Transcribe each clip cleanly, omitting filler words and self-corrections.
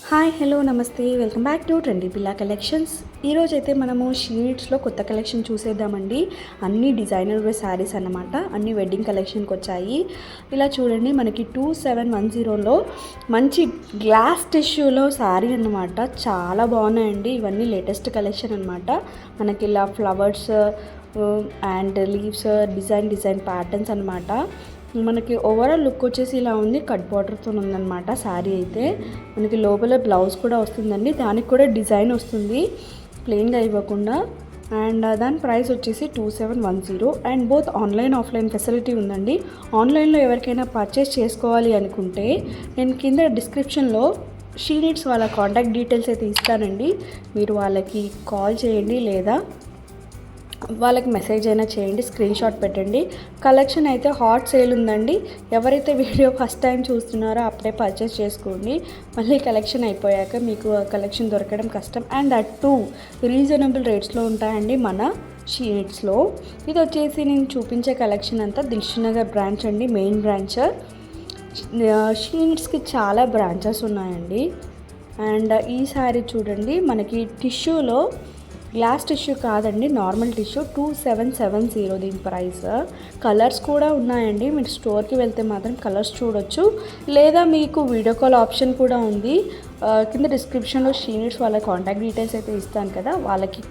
Hi hello నమస్తే welcome back to trendy పిల్లా collections. ఈరోజైతే మనము షీట్స్లో కొత్త కలెక్షన్ చూసేద్దామండి. అన్ని డిజైనర్ వేర్ శారీస్ అన్నమాట, అన్ని వెడ్డింగ్ కలెక్షన్కి వచ్చాయి. ఇలా చూడండి, మనకి 2710లో మంచి గ్లాస్ టిష్యూలో శారీ అన్నమాట. చాలా బాగున్నాయండి. ఇవన్నీ లేటెస్ట్ కలెక్షన్ అన్నమాట. మనకి ఇలా flowers and leaves design patterns అన్నమాట. మనకి ఓవరాల్ లుక్ వచ్చేసి ఇలా ఉంది. కట్ బార్డర్తో ఉందన్నమాట శారీ అయితే. మనకి లోపల బ్లౌజ్ కూడా వస్తుందండి, దానికి కూడా డిజైన్ వస్తుంది ప్లెయిన్గా ఇవ్వకుండా. అండ్ దాని ప్రైస్ వచ్చేసి 2710. And both online offline facility ఉందండి. ఆన్లైన్లో ఎవరికైనా పర్చేస్ చేసుకోవాలి అనుకుంటే నేను కింద డిస్క్రిప్షన్లో షీ నీడ్స్ వాళ్ళ కాంటాక్ట్ డీటెయిల్స్ అయితే ఇస్తానండి. మీరు వాళ్ళకి కాల్ చేయండి లేదా వాళ్ళకి మెసేజ్ అయినా చేయండి, స్క్రీన్ షాట్ పెట్టండి. కలెక్షన్ అయితే హాట్ సేల్ ఉందండి. ఎవరైతే వీడియో ఫస్ట్ టైం చూస్తున్నారో అప్పుడే పర్చేస్ చేసుకోండి. మళ్ళీ కలెక్షన్ అయిపోయాక మీకు కలెక్షన్ దొరకడం కష్టం. అండ్ అట్ టూ రీజనబుల్ రేట్స్లో ఉంటాయండి మన షీ నీడ్స్లో. ఇది వచ్చేసి నేను చూపించే కలెక్షన్ అంతా దిల్షుఖ్నగర్ బ్రాంచ్ అండి, మెయిన్ బ్రాంచ్. షీ నీడ్స్కి చాలా బ్రాంచెస్ ఉన్నాయండి. అండ్ ఈ సారీ చూడండి, మనకి టిష్యూలో గ్లాస్ టిష్యూ కాదండి, నార్మల్ టిష్యూ. 2770 దీని ప్రైస్. కలర్స్ కూడా ఉన్నాయండి. మీరు స్టోర్కి వెళ్తే మాత్రం కలర్స్ చూడొచ్చు, లేదా మీకు వీడియో కాల్ ఆప్షన్ కూడా ఉంది. కింద డిస్క్రిప్షన్లో షీ నీడ్స్ వాళ్ళ కాంటాక్ట్ డీటెయిల్స్ అయితే ఇస్తాను కదా, వాళ్ళకి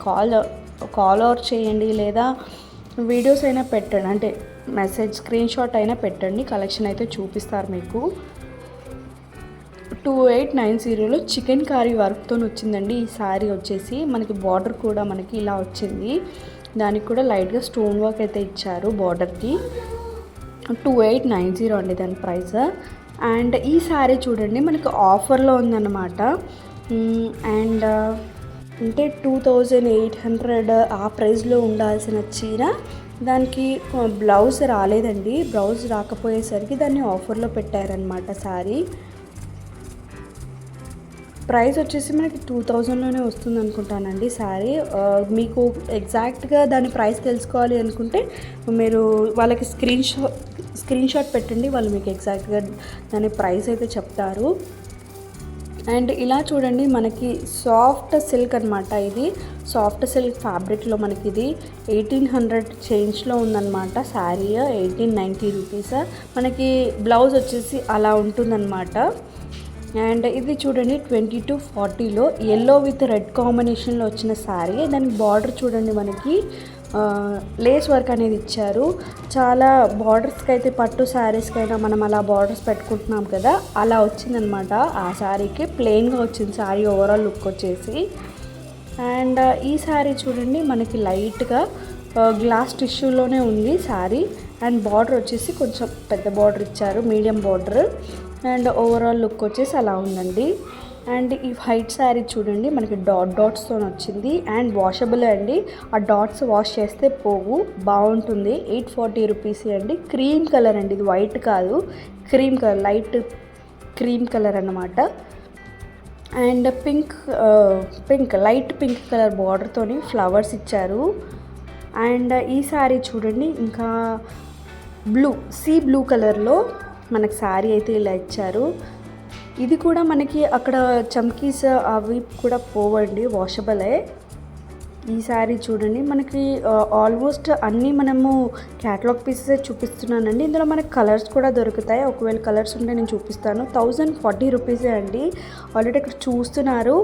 కాల్ అవుట్ చేయండి, లేదా వీడియోస్ అయినా పెట్టండి, అంటే మెసేజ్ స్క్రీన్ షాట్ అయినా పెట్టండి. కలెక్షన్ అయితే చూపిస్తారు మీకు. 2890లో చికెన్ కారీ వర్క్తో వచ్చిందండి ఈ శారీ వచ్చేసి. మనకి బార్డర్ కూడా మనకి ఇలా వచ్చింది, దానికి కూడా లైట్గా స్టోన్ వర్క్ అయితే ఇచ్చారు బార్డర్కి. 2890 అండి దాని ప్రైస్. అండ్ ఈ శారీ చూడండి, మనకి ఆఫర్లో ఉందన్నమాట. అండ్ అంటే 2800 ఆ ప్రైస్లో ఉండాల్సిన చీర దానికి బ్లౌజ్ రాలేదండి. బ్లౌజ్ రాకపోయేసరికి దాన్ని ఆఫర్లో పెట్టారనమాట శారీ. ప్రైస్ వచ్చేసి మనకి 2000లోనే వస్తుంది అనుకుంటానండి శారీ. మీకు ఎగ్జాక్ట్గా దాని ప్రైస్ తెలుసుకోవాలి అనుకుంటే మీరు వాళ్ళకి స్క్రీన్ షాట్ పెట్టండి, వాళ్ళు మీకు ఎగ్జాక్ట్గా దాని ప్రైస్ అయితే చెప్తారు. అండ్ ఇలా చూడండి, మనకి సాఫ్ట్ సిల్క్ అనమాట. ఇది సాఫ్ట్ సిల్క్ ఫ్యాబ్రిక్లో మనకి ఇది 1800 చేంజ్లో ఉందన్నమాట శారీ. 1890 రూపీస్. మనకి బ్లౌజ్ వచ్చేసి అలా ఉంటుందన్నమాట. అండ్ ఇది చూడండి 2240లో ఎల్లో విత్ రెడ్ కాంబినేషన్లో వచ్చిన శారీ. దానికి బార్డర్ చూడండి, మనకి లేస్ వర్క్ అనేది ఇచ్చారు. చాలా బార్డర్స్కి అయితే పట్టు శారీస్కైనా మనం అలా బార్డర్స్ పెట్టుకుంటున్నాం కదా, అలా వచ్చిందనమాట ఆ శారీకి. ప్లెయిన్గా వచ్చింది శారీ ఓవరాల్ లుక్ వచ్చేసి. అండ్ ఈ శారీ చూడండి, మనకి లైట్గా గ్లాస్ టిష్యూలోనే ఉంది శారీ. అండ్ బార్డర్ వచ్చేసి కొంచెం పెద్ద బార్డర్ ఇచ్చారు, medium border. And overall look వచ్చేసి అలా ఉందండి. అండ్ ఈ వైట్ శారీ చూడండి, మనకి డాట్స్తో వచ్చింది. అండ్ వాషబుల్ అండి, ఆ డాట్స్ వాష్ చేస్తే పోవు, బాగుంటుంది. 840 రూపీస్ అండి. క్రీమ్ కలర్ అండి, ఇది వైట్ కాదు, cream colour, light cream colour అన్నమాట. అండ్ లైట్ పింక్ కలర్ బార్డర్తోని ఫ్లవర్స్ ఇచ్చారు. అండ్ ఈ శారీ చూడండి, ఇంకా సీ బ్లూ కలర్లో మనకి శారీ అయితే ఇలా ఇచ్చారు. ఇది కూడా మనకి అక్కడ చమ్కీస్ అవి కూడా పోవండి, వాషబులే. ఈ శారీ చూడండి, మనకి ఆల్మోస్ట్ అన్నీ మనము క్యాటలాగ్ పీసెస్ చూపిస్తున్నానండి. ఇందులో మనకి కలర్స్ కూడా దొరుకుతాయి, ఒకవేళ కలర్స్ ఉంటే నేను చూపిస్తాను. 1040 రూపీసే అండి. ఆల్రెడీ ఇక్కడ చూస్తున్నారు,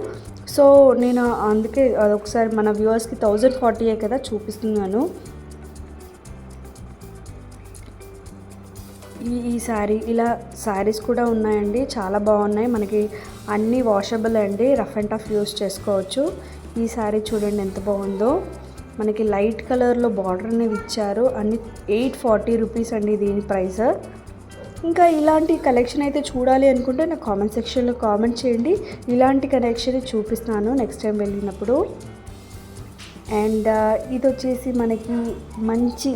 సో నేను అందుకే ఒకసారి మన వ్యూవర్స్కి 1040 కదా చూపిస్తున్నాను. ఈ శారీ, ఇలా శారీస్ కూడా ఉన్నాయండి, చాలా బాగున్నాయి. మనకి అన్నీ వాషబుల్ అండి, రఫ్ అండ్ టఫ్ యూస్ చేసుకోవచ్చు. ఈ శారీ చూడండి ఎంత బాగుందో. మనకి లైట్ కలర్లో బార్డర్ అనేది ఇచ్చారు. అన్ని 840 రూపీస్ అండి దీని ప్రైస్. ఇంకా ఇలాంటి కలెక్షన్ అయితే చూడాలి అనుకుంటే నా కామెంట్ సెక్షన్లో కామెంట్ చేయండి, ఇలాంటి కలెక్షన్ చూపిస్తాను నెక్స్ట్ టైం వెళ్ళినప్పుడు. అండ్ ఇది వచ్చేసి మనకి మంచి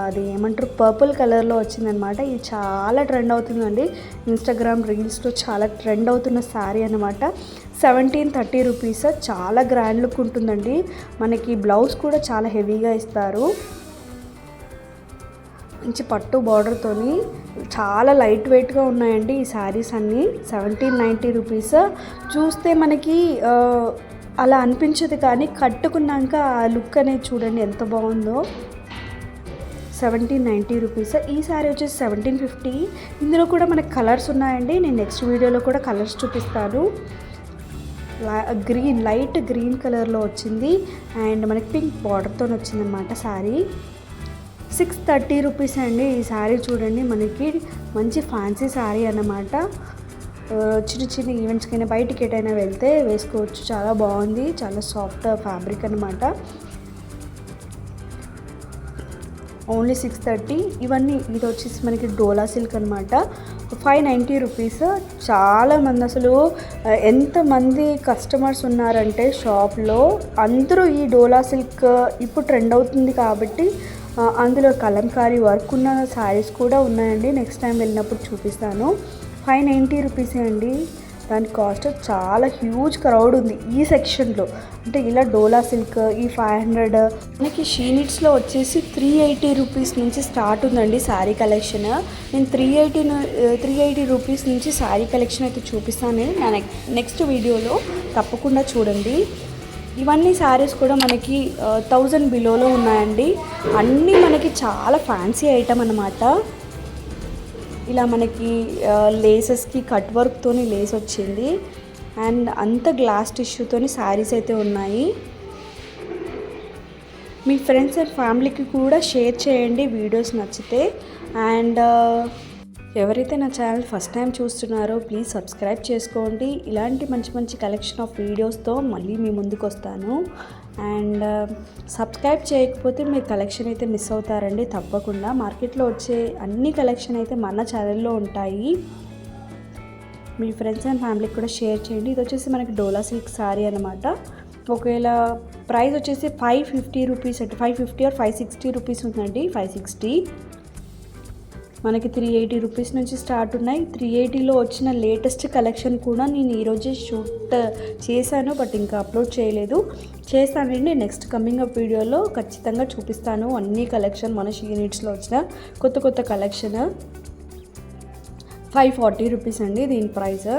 అది ఏమంటారు, పర్పుల్ కలర్లో వచ్చిందనమాట. ఇది చాలా ట్రెండ్ అవుతుందండి, ఇన్స్టాగ్రామ్ రీల్స్లో చాలా ట్రెండ్ అవుతున్న శారీ అనమాట. 1730 రూపీస్. చాలా గ్రాండ్ లుక్ ఉంటుందండి. మనకి బ్లౌజ్ కూడా చాలా హెవీగా ఇస్తారు. మంచి పట్టు బార్డర్తోని చాలా లైట్ వెయిట్గా ఉన్నాయండి ఈ శారీస్ అన్నీ. 1790 రూపీస్. చూస్తే మనకి అలా అనిపించదు, కానీ కట్టుకున్నాక ఆ లుక్ అనేది చూడండి ఎంత బాగుందో. 1790 రూపీస్. ఈ శారీ వచ్చేసి 1750. ఇందులో కూడా మనకి కలర్స్ ఉన్నాయండి, నేను నెక్స్ట్ వీడియోలో కూడా కలర్స్ చూపిస్తాను. గ్రీన్, లైట్ గ్రీన్ కలర్లో వచ్చింది అండ్ మనకి పింక్ బార్డర్తో వచ్చిందన్నమాట శారీ. 630 రూపీస్ అండి ఈ శారీ. చూడండి మనకి మంచి ఫ్యాన్సీ శారీ అన్నమాట. చిన్న చిన్న ఈవెంట్స్కైనా బయటికి ఎటైనా వెళ్తే వేసుకోవచ్చు, చాలా బాగుంది, చాలా సాఫ్ట్ ఫ్యాబ్రిక్ అనమాట. ఓన్లీ 630. ఇది వచ్చేసి మనకి డోలా సిల్క్ అనమాట. 590 రూపీస్. చాలామంది అసలు ఎంతమంది కస్టమర్స్ ఉన్నారంటే షాప్లో అందరూ ఈ డోలా సిల్క్ ఇప్పుడు ట్రెండ్ అవుతుంది కాబట్టి అందులో కలంకారీ వర్క్ ఉన్న శారీస్ కూడా ఉన్నాయండి. నెక్స్ట్ టైం వెళ్ళినప్పుడు చూపిస్తాను. 590 రూపీసే అండి దాని కాస్ట్. చాలా హ్యూజ్ క్రౌడ్ ఉంది ఈ సెక్షన్లో. అంటే ఇలా డోలా సిల్క్ ఈ 500. మనకి షీనిట్స్లో వచ్చేసి 380 రూపీస్ నుంచి స్టార్ట్ ఉందండి శారీ కలెక్షన్. నేను 380 రూపీస్ నుంచి శారీ కలెక్షన్ అయితే చూపిస్తాను నా నెక్స్ట్ వీడియోలో, తప్పకుండా చూడండి. ఇవన్నీ శారీస్ కూడా మనకి 1000 బిలోలో ఉన్నాయండి. అన్నీ మనకి చాలా ఫ్యాన్సీ ఐటమ్ అన్నమాట. ఇలా మనకి లేసెస్కి కట్ వర్క్తోని లేస్ వచ్చింది అండ్ అంత గ్లాస్ టిష్యూతోని శారీస్ అయితే ఉన్నాయి. మీ ఫ్రెండ్స్ అండ్ ఫ్యామిలీకి కూడా షేర్ చేయండి వీడియోస్ నచ్చితే. అండ్ ఎవరైతే నా ఛానల్ ఫస్ట్ టైం చూస్తున్నారో ప్లీజ్ సబ్స్క్రైబ్ చేసుకోండి. ఇలాంటి మంచి మంచి కలెక్షన్ ఆఫ్ వీడియోస్తో మళ్ళీ మీ ముందుకు వస్తాను. అండ్ సబ్స్క్రైబ్ చేయకపోతే మీరు కలెక్షన్ అయితే మిస్ అవుతారండి తప్పకుండా. మార్కెట్లో వచ్చే అన్ని కలెక్షన్ అయితే మన ఛానల్లో ఉంటాయి. మీ ఫ్రెండ్స్ అండ్ ఫ్యామిలీకి కూడా షేర్ చేయండి. ఇది వచ్చేసి మనకి డోలా సిల్క్ శారీ అనమాట. ఒకవేళ ప్రైస్ వచ్చేసి 550 రూపీస్ అంటే 550 ఆర్ 560 రూపీస్ ఉందండి. 560. మనకి 380 రూపీస్ నుంచి స్టార్ట్ ఉన్నాయి. 380లో వచ్చిన లేటెస్ట్ కలెక్షన్ కూడా నేను ఈరోజే షూట్ చేశాను, బట్ ఇంకా అప్లోడ్ చేయలేదు. చేస్తానండి నెక్స్ట్ కమింగ్ అప్ వీడియోలో ఖచ్చితంగా చూపిస్తాను అన్ని కలెక్షన్. మన యూనిట్స్లో వచ్చిన కొత్త కలెక్షన్. 540 రూపీస్ అండి దీని ప్రైస్.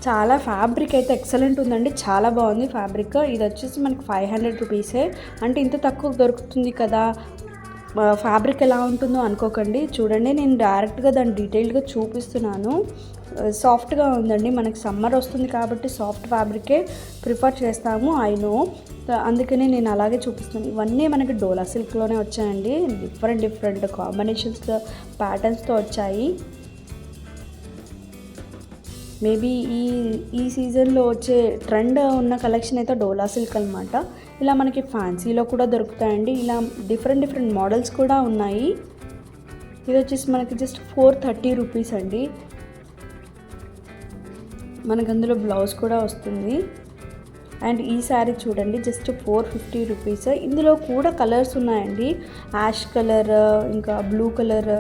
చాలా ఫ్యాబ్రిక్ అయితే ఎక్సలెంట్ ఉందండి, చాలా బాగుంది ఫ్యాబ్రిక్. ఇది వచ్చేసి మనకి 500 రూపీసే. అంటే ఇంత తక్కువ దొరుకుతుంది కదా, ఫ్యాబ్రిక్ ఎలా ఉంటుందో అనుకోకండి. చూడండి నేను డైరెక్ట్గా దాన్ని డీటెయిల్డ్గా చూపిస్తున్నాను. సాఫ్ట్గా ఉందండి. మనకి సమ్మర్ వస్తుంది కాబట్టి సాఫ్ట్ ఫ్యాబ్రికే ప్రిఫర్ చేస్తాము, ఐ నో. అందుకని నేను అలాగే చూపిస్తాను. ఇవన్నీ మనకి డోలా సిల్క్లోనే వచ్చాయండి. డిఫరెంట్ కాంబినేషన్స్ ప్యాటర్న్స్తో వచ్చాయి. మేబీ ఈ సీజన్లో వచ్చే ట్రెండ్ ఉన్న కలెక్షన్ అయితే డోలా సిల్క్ అనమాట. ఇలా మనకి ఫ్యాన్సీలో కూడా దొరుకుతాయండి. ఇలా డిఫరెంట్ మోడల్స్ కూడా ఉన్నాయి. ఇది వచ్చేసి మనకి జస్ట్ 430 రూపీస్ అండి. మనకు అందులో బ్లౌజ్ కూడా వస్తుంది. అండ్ ఈ శారీ చూడండి జస్ట్ 450 రూపీస్. ఇందులో కూడా కలర్స్ ఉన్నాయండి. యాష్ కలర్, ఇంకా బ్లూ కలర్,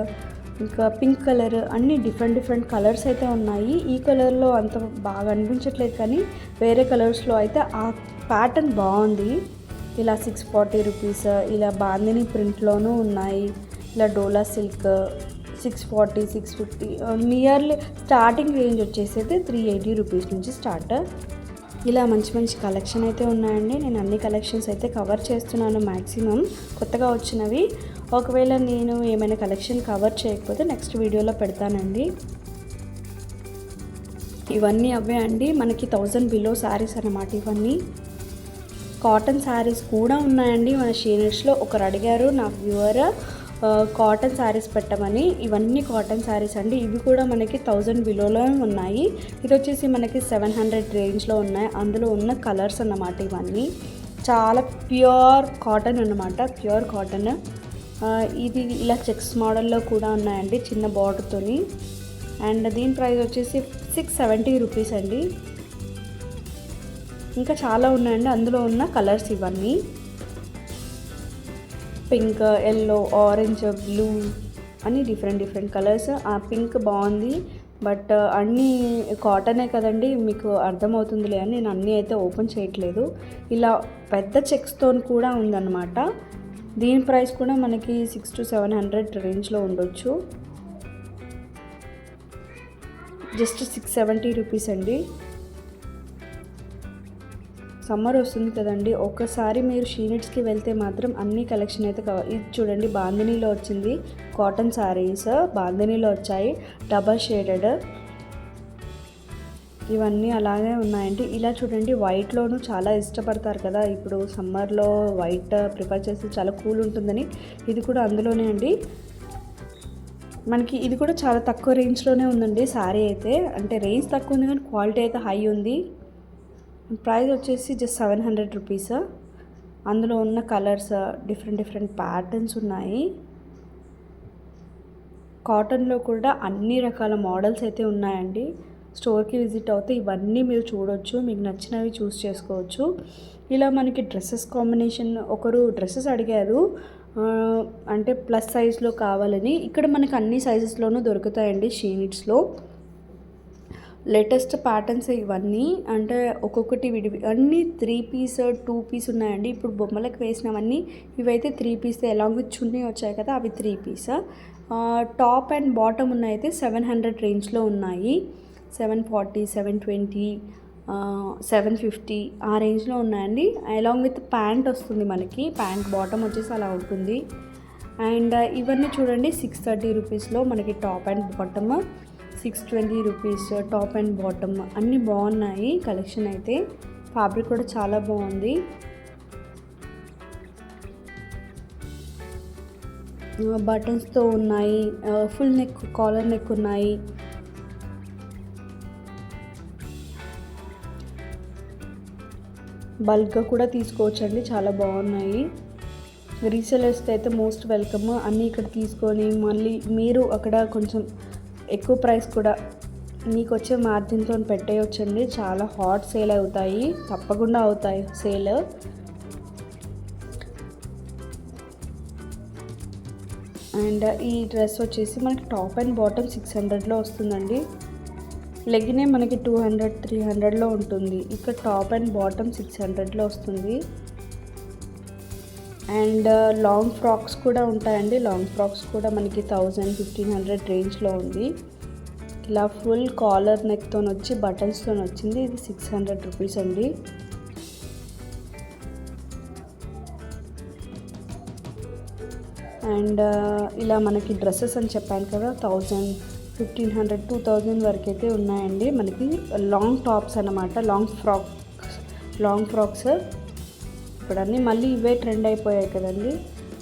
ఇంకా పింక్ కలర్, అన్ని డిఫరెంట్ కలర్స్ అయితే ఉన్నాయి. ఈ కలర్లో అంత బాగా అనిపించట్లేదు, కానీ వేరే కలర్స్లో అయితే ఆ ప్యాటర్న్ బాగుంది. ఇలా 640 రూపీస్. ఇలా బాందిని ప్రింట్లోనూ ఉన్నాయి. ఇలా డోలా సిల్క్ 640, 650. నియర్లీ స్టార్టింగ్ రేంజ్ వచ్చేసి అయితే 380 రూపీస్ నుంచి స్టార్ట్. ఇలా మంచి కలెక్షన్ అయితే ఉన్నాయండి. నేను అన్ని కలెక్షన్స్ అయితే కవర్ చేస్తున్నాను మ్యాక్సిమం, కొత్తగా వచ్చినవి. ఒకవేళ నేను ఏమైనా కలెక్షన్ కవర్ చేయకపోతే నెక్స్ట్ వీడియోలో పెడతానండి. ఇవన్నీ అవే అండి మనకి 1000 బిలో శారీస్ అన్నమాట. ఇవన్నీ కాటన్ శారీస్ కూడా ఉన్నాయండి మన షీనిట్స్లో. ఒకరు అడిగారు నా వ్యూవర్ కాటన్ శారీస్ పెట్టమని. ఇవన్నీ కాటన్ శారీస్ అండి. ఇవి కూడా మనకి 1000 బిలోలో ఉన్నాయి. ఇది వచ్చేసి మనకి 700 రేంజ్లో ఉన్నాయి. అందులో ఉన్న కలర్స్ అన్నమాట. ఇవన్నీ చాలా ప్యూర్ కాటన్ అన్నమాట, ప్యూర్ కాటన్. ఇది ఇలా చెక్స్ మోడల్లో కూడా ఉన్నాయండి చిన్న బార్డర్తోని. అండ్ దీని ప్రైస్ వచ్చేసి 670 రూపీస్ అండి. ఇంకా చాలా ఉన్నాయండి. అందులో ఉన్న కలర్స్ ఇవన్నీ పింక్, ఎల్లో, ఆరెంజ్, బ్లూ అని డిఫరెంట్ కలర్స్. ఆ పింక్ బాగుంది, బట్ అన్నీ కాటనే కదండి, మీకు అర్థమవుతుందిలే అని నేను అన్నీ అయితే ఓపెన్ చేయట్లేదు. ఇలా పెద్ద చెక్స్తో కూడా ఉందన్నమాట. దీని ప్రైస్ కూడా మనకి 600 to 700 రేంజ్లో ఉండొచ్చు. జస్ట్ 670 రూపీస్ అండి. సమ్మర్ వస్తుంది కదండి, ఒక్కసారి మీరు షీనిట్స్కి వెళ్తే మాత్రం అన్ని కలెక్షన్ అయితే ఇది చూడండి, బాందినీలో వచ్చింది కాటన్ శారీస్, బాందినీలో వచ్చాయి డబల్ షేడెడ్, ఇవన్నీ అలాగే ఉన్నాయండి. ఇలా చూడండి, వైట్లోనూ చాలా ఇష్టపడతారు కదా, ఇప్పుడు సమ్మర్లో వైట్ ప్రిఫర్ చేస్తే చాలా కూల్ ఉంటుందని, ఇది కూడా అందులోనే అండి. మనకి ఇది కూడా చాలా తక్కువ రేంజ్లోనే ఉందండి శారీ అయితే, అంటే రేంజ్ తక్కువ ఉంది కానీ క్వాలిటీ అయితే హై ఉంది. ప్రైస్ వచ్చేసి జస్ట్ 700 రూపీస్. అందులో ఉన్న కలర్స్ డిఫరెంట్ ప్యాటర్న్స్ ఉన్నాయి. కాటన్లో కూడా అన్ని రకాల మోడల్స్ అయితే ఉన్నాయండి. స్టోర్కి విజిట్ అవుతే ఇవన్నీ మీరు చూడొచ్చు, మీకు నచ్చినవి చూస్ చేసుకోవచ్చు. ఇలా మనకి డ్రెస్సెస్ కాంబినేషన్, ఒకరు డ్రెస్సెస్ అడిగారు అంటే ప్లస్ సైజ్లో కావాలని, ఇక్కడ మనకి అన్ని సైజెస్లోనూ దొరుకుతాయండి షీనిట్స్లో. లేటెస్ట్ ప్యాటర్న్స్ ఇవన్నీ, అంటే ఒక్కొక్కటి అన్నీ 3 పీస్ 2 పీస్ ఉన్నాయండి. ఇప్పుడు బొమ్మలకు వేసినవన్నీ ఇవైతే 3 పీస్, అలాంగ్ విత్ చున్నీ వచ్చాయి కదా, అవి 3 పీస్. టాప్ అండ్ బాటమ్ ఉన్నాయితే 700 రేంజ్లో ఉన్నాయి. 740, 720, 750 ఆ రేంజ్లో ఉన్నాయండి. అలాంగ్ విత్ ప్యాంట్ వస్తుంది మనకి, ప్యాంట్ బాటమ్ వచ్చేసి అలా ఉంటుంది. అండ్ ఇవన్నీ చూడండి 630 రూపీస్లో మనకి top and bottom, 620 rupees top and bottom, అన్నీ బాగున్నాయి కలెక్షన్ అయితే. ఫ్యాబ్రిక్ కూడా చాలా బాగుంది. బటన్స్తో ఉన్నాయి, ఫుల్ నెక్, కాలర్ నెక్ ఉన్నాయి. బల్క్గా కూడా తీసుకోవచ్చండి, చాలా బాగున్నాయి. రీసెలర్స్కి అయితే మోస్ట్ వెల్కమ్. అన్నీ ఇక్కడ తీసుకొని మళ్ళీ మీరు అక్కడ కొంచెం ఎక్కువ ప్రైస్ కూడా మీకు వచ్చే మార్జిన్తో పెట్టేయొచ్చండి. చాలా హాట్ సేల్ అవుతాయి, తప్పకుండా అవుతాయి సేల్. అండ్ ఈ డ్రెస్ వచ్చేసి మనకి టాప్ అండ్ బాటమ్ 600లో వస్తుందండి. లెగినే మనకి 200, 300లో ఉంటుంది. ఇక్కడ టాప్ అండ్ బాటమ్ 600లో వస్తుంది. అండ్ లాంగ్ ఫ్రాక్స్ కూడా ఉంటాయండి. లాంగ్ ఫ్రాక్స్ కూడా మనకి 1000, 1500 రేంజ్లో ఉంది. ఇలా ఫుల్ కాలర్ నెక్తో వచ్చి బటన్స్తో వచ్చింది. ఇది 600 రూపీస్ అండి. అండ్ ఇలా మనకి డ్రెస్సెస్ అని చెప్పాను కదా, 1000, 1500, 2000 వరకు అయితే ఉన్నాయండి. మనకి లాంగ్ టాప్స్ అన్నమాట, లాంగ్ ఫ్రాక్స్. ఇప్పుడు అన్నీ మళ్ళీ ఇవే ట్రెండ్ అయిపోయాయి కదండి.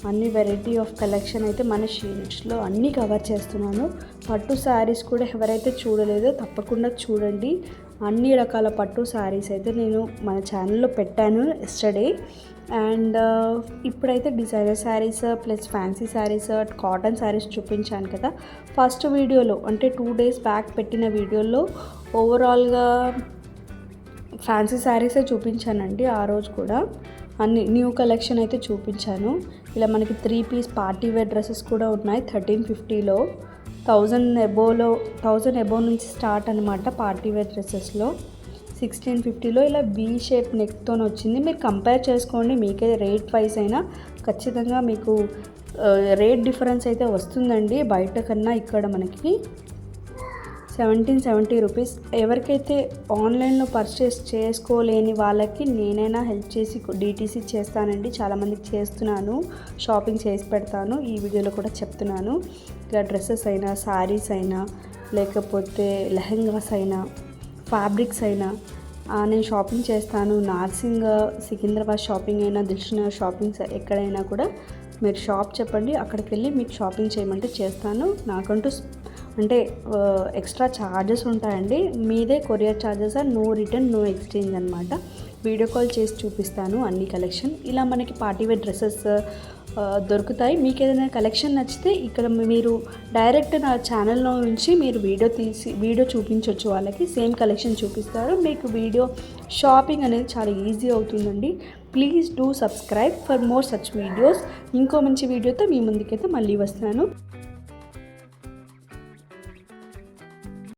అన్ని వెరైటీ ఆఫ్ కలెక్షన్ అయితే మన షీనిట్స్లో అన్నీ కవర్ చేస్తున్నాను. పట్టు శారీస్ కూడా ఎవరైతే చూడలేదో తప్పకుండా చూడండి. అన్ని రకాల పట్టు శారీస్ అయితే నేను మన ఛానల్లో పెట్టాను ఎస్టర్డే. అండ్ ఇప్పుడైతే designer saris plus fancy saris, cotton saris చూపించాను కదా. ఫస్ట్ వీడియోలో అంటే 2 days బ్యాక్ పెట్టిన వీడియోలో ఓవరాల్గా ఫ్యాన్సీ శారీసే చూపించానండి. ఆ రోజు కూడా అన్ని న్యూ కలెక్షన్ అయితే చూపించాను. ఇలా మనకి 3 పీస్ పార్టీ వేర్ డ్రెస్సెస్ కూడా ఉన్నాయి 1350లో. 1000 అబోవ్ నుంచి స్టార్ట్ అనమాట పార్టీ వేర్ డ్రెస్సెస్లో. 1650లో ఇలా వీ షేప్ నెక్తో వచ్చింది. మీరు కంపేర్ చేసుకోండి, మీకే రేట్ వైజ్ అయినా ఖచ్చితంగా మీకు రేట్ డిఫరెన్స్ అయితే వస్తుందండి బయట కన్నా. ఇక్కడ మనకి 1770 రూపీస్. ఎవరికైతే ఆన్లైన్లో పర్చేస్ చేసుకోలేని వాళ్ళకి నేనైనా హెల్ప్ చేసి DTC చేస్తానండి. చాలామందికి చేస్తున్నాను, షాపింగ్ చేసి పెడతాను. ఈ వీడియోలో కూడా చెప్తున్నాను. ఇలా డ్రెస్సెస్ అయినా, శారీస్ అయినా, లేకపోతే లెహంగాస్ అయినా, ఫ్యాబ్రిక్స్ అయినా నేను షాపింగ్ చేస్తాను. నార్సింగ్, సికింద్రాబాద్ షాపింగ్ అయినా, దిల్షుఖ్నగర్ షాపింగ్స్ ఎక్కడైనా కూడా మీరు షాప్ చెప్పండి, అక్కడికి వెళ్ళి మీకు షాపింగ్ చేయమంటే చేస్తాను. నాకంటూ అంటే ఎక్స్ట్రా ఛార్జెస్ ఉంటాయండి. మీదే courier charges, no return, no exchange అనమాట. వీడియో కాల్ చేసి చూపిస్తాను అన్ని కలెక్షన్. ఇలా మనకి పార్టీవేర్ డ్రెస్సెస్ దొరుకుతాయి. మీకు ఏదైనా కలెక్షన్ నచ్చితే ఇక్కడ మీరు డైరెక్ట్ నా ఛానల్లో నుంచి మీరు వీడియో చూపించవచ్చు. వాళ్ళకి సేమ్ కలెక్షన్ చూపిస్తారు. మీకు వీడియో షాపింగ్ అనేది చాలా ఈజీ అవుతుందండి. Please do subscribe for more such videos. ఇంకో మంచి వీడియోతో మీ ముందుకైతే మళ్ళీ వస్తాను.